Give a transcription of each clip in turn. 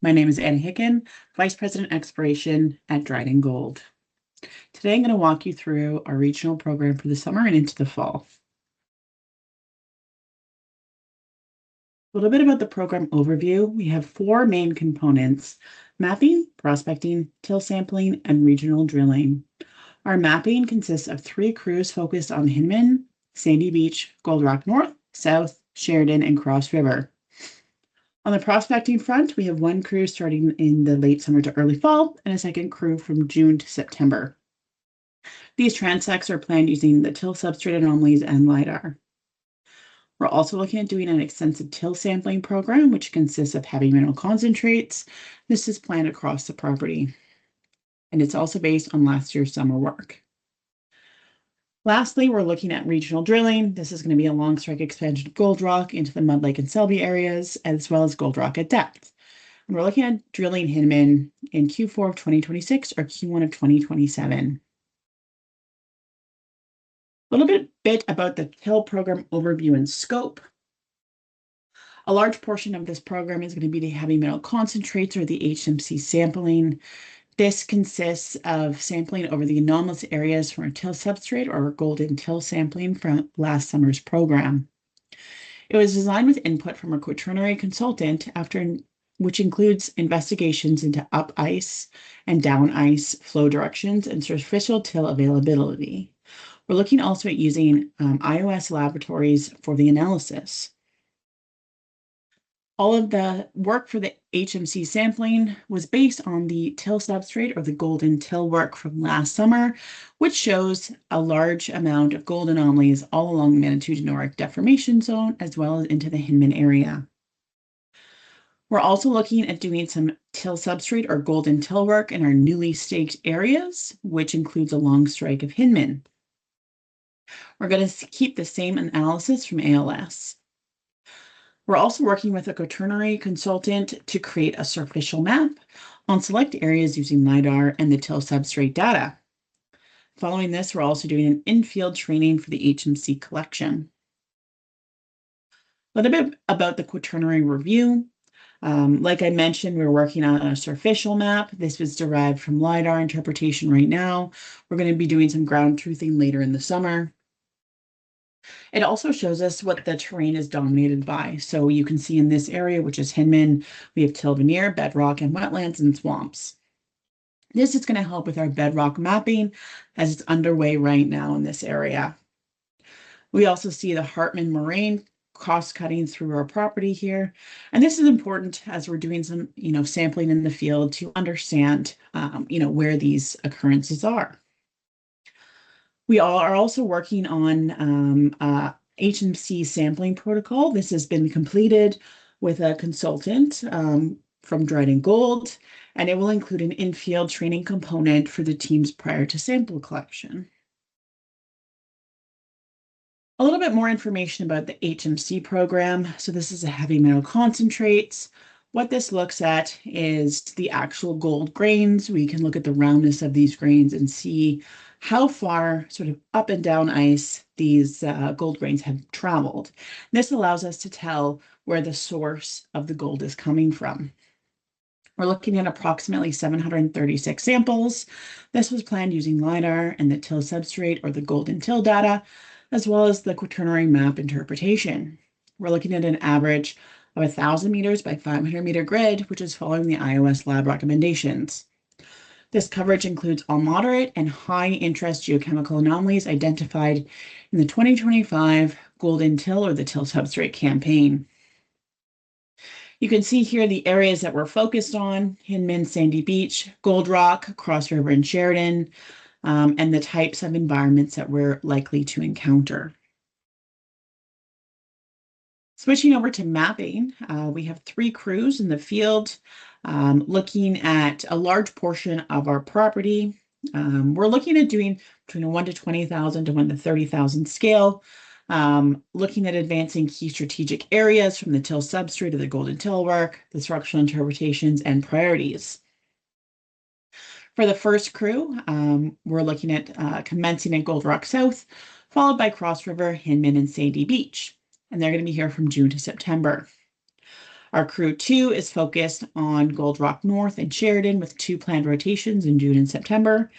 My name is Ann Hicken, Vice President Exploration at Dryden Gold. Today I'm going to walk you through our regional program for the summer and into the fall. A little bit about the program overview. We have 4 main components: mapping, prospecting, till sampling, and regional drilling. Our mapping consists of 3 crews focused on Hicken, Sandy Beach, Gold Rock North, South, Sheridan, and Cross River. On the prospecting front, we have 1 crew starting in the late summer to early fall and a second crew from June to September. These transects are planned using the till substrate anomalies and LiDAR. We're also looking at doing an extensive till sampling program, which consists of heavy mineral concentrates. This is planned across the property, and it's also based on last year's summer work. Lastly, we're looking at regional drilling. This is going to be a long strike expansion of gold rock into the Mud Lake and Selby areas, as well as gold rock at depth. And we're looking at drilling Hicken in Q4 of 2026 or Q1 of 2027. A little bit about the till program overview and scope. A large portion of this program is going to be the heavy mineral concentrates or the HMC sampling. This consists of sampling over the anomalous areas from our till substrate or our golden till sampling from last summer's program. It was designed with input from a quaternary consultant, which includes investigations into up ice and down ice flow directions and superficial till availability. We're looking also at using iOS laboratories for the analysis. All of the work for the HMC sampling was based on the till substrate or the golden till work from last summer, which shows a large amount of gold anomalies all along the Manitou-Dinorwic deformation zone, as well as into the Hicken area. We're also looking at doing some till substrate or golden till work in our newly staked areas, which includes a long strike of Hicken. We're going to keep the same analysis from ALS. We're also working with a quaternary consultant to create a superficial map on select areas using LiDAR and the till substrate data. Following this, we're also doing an in-field training for the HMC collection. A little bit about the quaternary review. Like I mentioned, we're working on a superficial map. This was derived from LiDAR interpretation right now. We're going to be doing some ground truthing later in the summer. It also shows us what the terrain is dominated by. So you can see in this area, which is Hicken, we have till veneer, bedrock, and wetlands and swamps. This is going to help with our bedrock mapping as it's underway right now in this area. We also see the Hartman moraine cross-cutting through our property here. And this is important as we're doing some, sampling in the field to understand, where these occurrences are. We are also working on HMC sampling protocol. This has been completed with a consultant from Dryden Gold, and it will include an in-field training component for the teams prior to sample collection. A little bit more information about the HMC program. So this is a heavy metal concentrates. What this looks at is the actual gold grains. We can look at the roundness of these grains and see how far sort of up and down ice these gold grains have traveled. This allows us to tell where the source of the gold is coming from. We're looking at approximately 736 samples. This was planned using LiDAR and the till substrate or the golden till data, as well as the quaternary map interpretation. We're looking at an average of 1,000 meters by 500 meter grid, which is following the iOS lab recommendations. This coverage includes all moderate and high interest geochemical anomalies identified in the 2025 Golden Till or the Till Substrate campaign. You can see here the areas that we're focused on: Hicken, Sandy Beach, Gold Rock, Cross River, and Sheridan, and the types of environments that we're likely to encounter. Switching over to mapping, we have 3 crews in the field looking at a large portion of our property. We're looking at doing between a 1 to 20,000 to 1 to 30,000 scale, looking at advancing key strategic areas from the till substrate to the golden till work, the structural interpretations, and priorities. For the first crew, we're looking at commencing at Gold Rock South, followed by Cross River, Hicken, and Sandy Beach. and they're going to be here from June to September. Our crew 2 is focused on Gold Rock North and Sheridan with 2 planned rotations in June and September.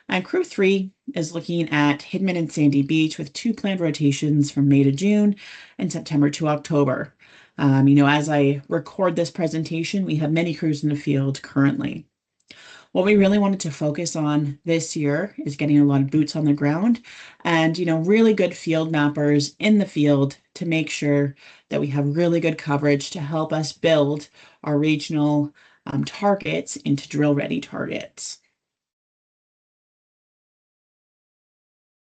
And crew 3 is looking at Hicken and Sandy Beach with 2 planned rotations from May to June and September to October. As I record this presentation, we have many crews in the field currently. What we really wanted to focus on this year is getting a lot of boots on the ground and, really good field mappers in the field to make sure that we have really good coverage to help us build our regional targets into drill-ready targets.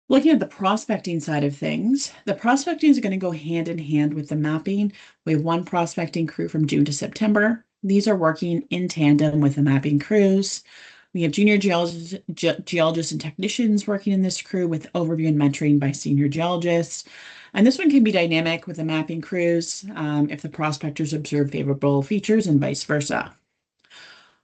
Looking at the prospecting side of things, the prospecting is going to go hand in hand with the mapping. We have 1 prospecting crew from June to September. These are working in tandem with the mapping crews. We have junior geologists and technicians working in this crew with overview and mentoring by senior geologists. And this one can be dynamic with the mapping crews if the prospectors observe favorable features and vice versa.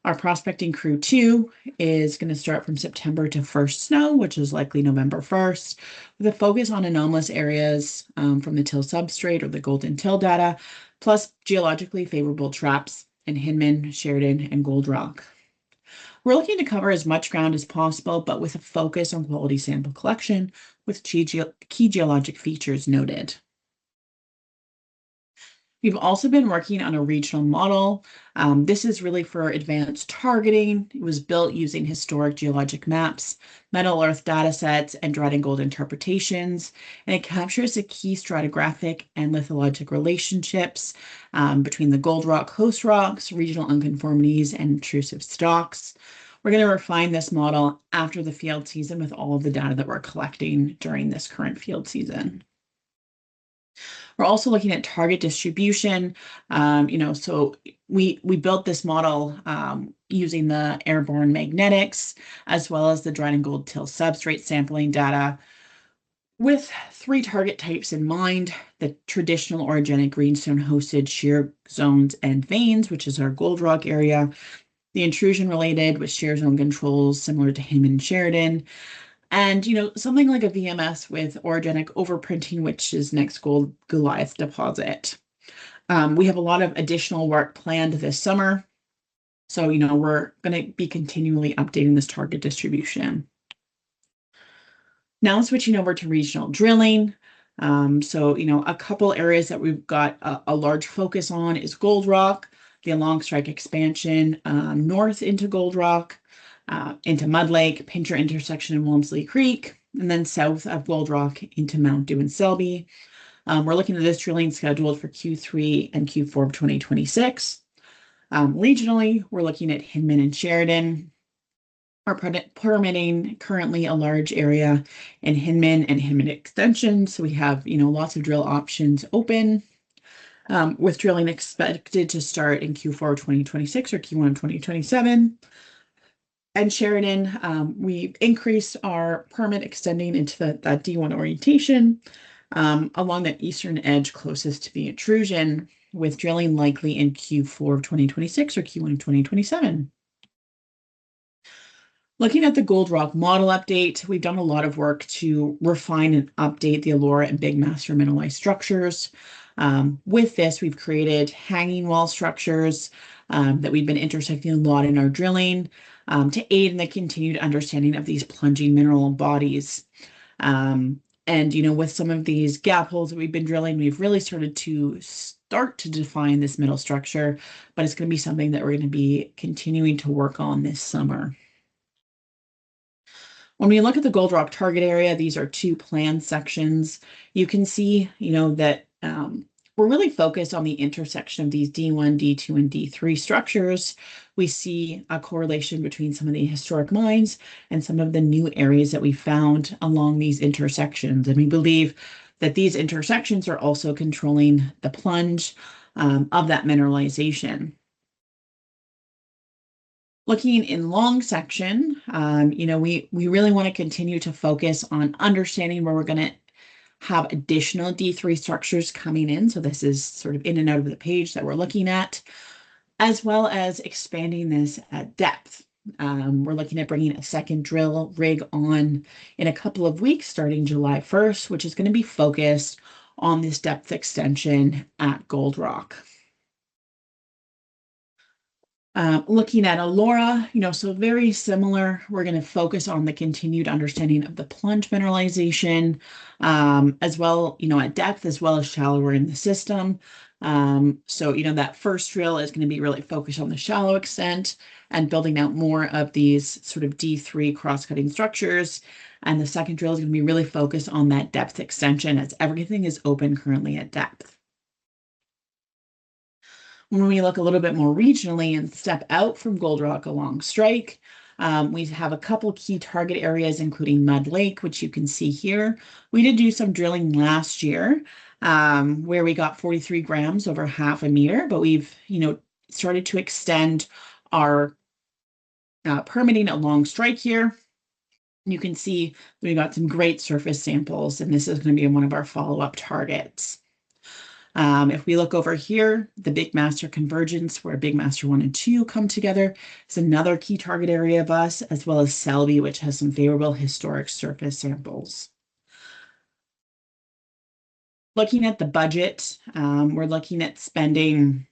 Our prospecting crew 2 is going to start from September to first snow, which is likely November 1st, with a focus on anomalous areas from the till substrate or the golden till data, plus geologically favorable traps in Hicken, Sheridan, and Gold Rock. We're looking to cover as much ground as possible, but with a focus on quality sample collection with key geologic features noted. We've also been working on a regional model. This is really for advanced targeting. It was built using historic geologic maps, metal earth data sets, and Dryden Gold interpretations, and it captures the key stratigraphic and lithologic relationships between the gold rock host rocks, regional unconformities, and intrusive stocks. We're going to refine this model after the field season with all of the data that we're collecting during this current field season. We're also looking at target distribution. So we built this model using the airborne magnetics as well as the Dryden Gold till substrate sampling data with 3 target types in mind: the traditional orogenic greenstone hosted shear zones and veins, which is our gold rock area, the intrusion related with shear zone controls similar to Hicken and Sheridan, and, something like a VMS with orogenic overprinting, which is next gold Goliath deposit. We have a lot of additional work planned this summer. So, we're going to be continually updating this target distribution. Now switching over to regional drilling. A couple areas that we've got a large focus on is Gold Rock, the along strike expansion north into Gold Rock, into Mud Lake, Pincher intersection in Walmsley Creek, and then south of Gold Rock into Mount Dew and Selby. We're looking at this drilling scheduled for Q3 and Q4 of 2026. Regionally, we're looking at Hicken and Sheridan. Our permitting currently a large area in Hicken and Hicken Extension, so we have lots of drill options open. With drilling expected to start in Q4 of 2026 or Q1 of 2027. And Sheridan, we've increased our permit extending into that D1 orientation along that eastern edge closest to the intrusion, with drilling likely in Q4 of 2026 or Q1 of 2027. Looking at the Gold Rock model update, we've done a lot of work to refine and update the Allura and Big Master mineralized structures. With this, we've created hanging wall structures that we've been intersecting a lot in our drilling to aid in the continued understanding of these plunging mineral bodies. With some of these gap holes that we've been drilling, we've really started to define this middle structure, but it's going to be something that we're going to be continuing to work on this summer. When we look at the Gold Rock target area, these are 2 planned sections. You can see, that we're really focused on the intersection of these D1, D2, and D3 structures. We see a correlation between some of the historic mines and some of the new areas that we found along these intersections. And we believe that these intersections are also controlling the plunge of that mineralization. Looking in long section, we really want to continue to focus on understanding where we're going to have additional D3 structures coming in. So this is sort of in and out of the page that we're looking at, as well as expanding this at depth. We're looking at bringing a second drill rig on in a couple of weeks, starting July 1st, which is going to be focused on this depth extension at Gold Rock. Looking at Elora, so very similar. We're going to focus on the continued understanding of the plunge mineralization, as well, at depth as well as shallower in the system. So, that first drill is going to be really focused on the shallow extent and building out more of these sort of D3 cross-cutting structures. And the second drill is going to be really focused on that depth extension as everything is open currently at depth. When we look a little bit more regionally and step out from Gold Rock along strike, we have a couple key target areas, including Mud Lake, which you can see here. We did do some drilling last year where we got 43 grams over half a meter, but we've, started to extend our permitting along strike here. You can see we got some great surface samples, and this is going to be one of our follow-up targets. If we look over here, the Big Master Convergence, where Big Master 1 and 2 come together, is another key target area of us, as well as Selby, which has some favorable historic surface samples. Looking at the budget, we're looking at spending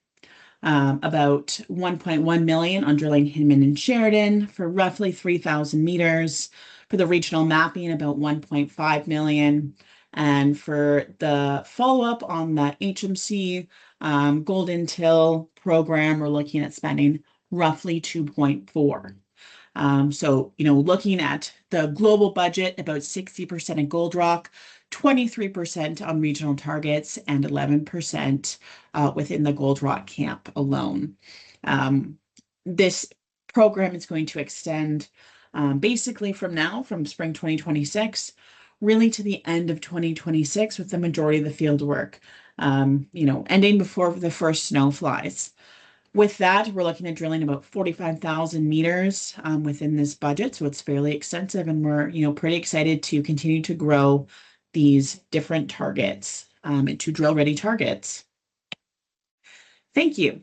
about 1.1 million on drilling Hinman and Sheridan for roughly 3,000 meters. For the regional mapping, about 1.5 million. And for the follow-up on that HMC Golden Till program, we're looking at spending roughly 2.4. So, looking at the global budget, about 60% in Gold Rock, 23% on regional targets, and 11% within the Gold Rock camp alone. This program is going to extend basically from spring 2026, really to the end of 2026, with the majority of the field work, ending before the first snow flies. With that, we're looking at drilling about 45,000 meters within this budget, so it's fairly extensive, and we're pretty excited to continue to grow these different targets into drill-ready targets. Thank you.